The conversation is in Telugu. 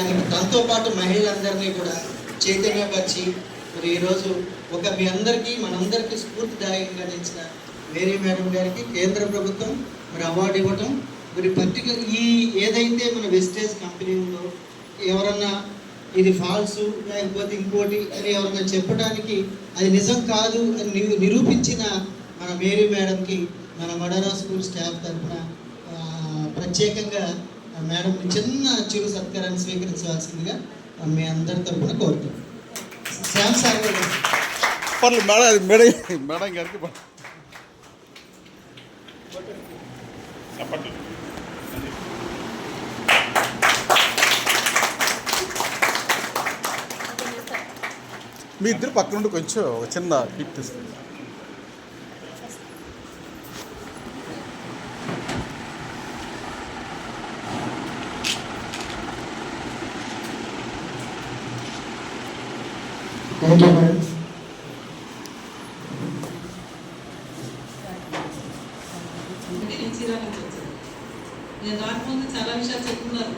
దాంతో పాటు మహిళలందరినీ కూడా చైతన్యపరిచి మరి ఈరోజు మీ అందరికీ మనందరికీ స్ఫూర్తిదాయకంగా నిలిచిన మేరీ మేడం గారికి కేంద్ర ప్రభుత్వం మరి అవార్డు ఇవ్వటం, మరి పర్టికులర్ ఏదైతే మన వెస్టేజ్ కంపెనీ ఉందో ఎవరన్నా ఇది ఫాల్స్ లేకపోతే ఇంకోటి అని ఎవరన్నా చెప్పడానికి అది నిజం కాదు అని నిరూపించిన మన మేరీ మేడంకి మన మడరా స్కూల్ స్టాఫ్ తరఫున ప్రత్యేకంగా మేడం చిన్న చిరు సత్కారాన్ని స్వీకరించవలసిందిగా మీ అందరి తరఫున కోరుతాం. శ్యామ్ సార్ మేడం గారికి మీ ఇద్దరు పక్క నుండి కొంచెం చిన్న హిట్ ఇస్తుంది. నేను రాకముందు చాలా విషయాలు చెప్తున్నారు.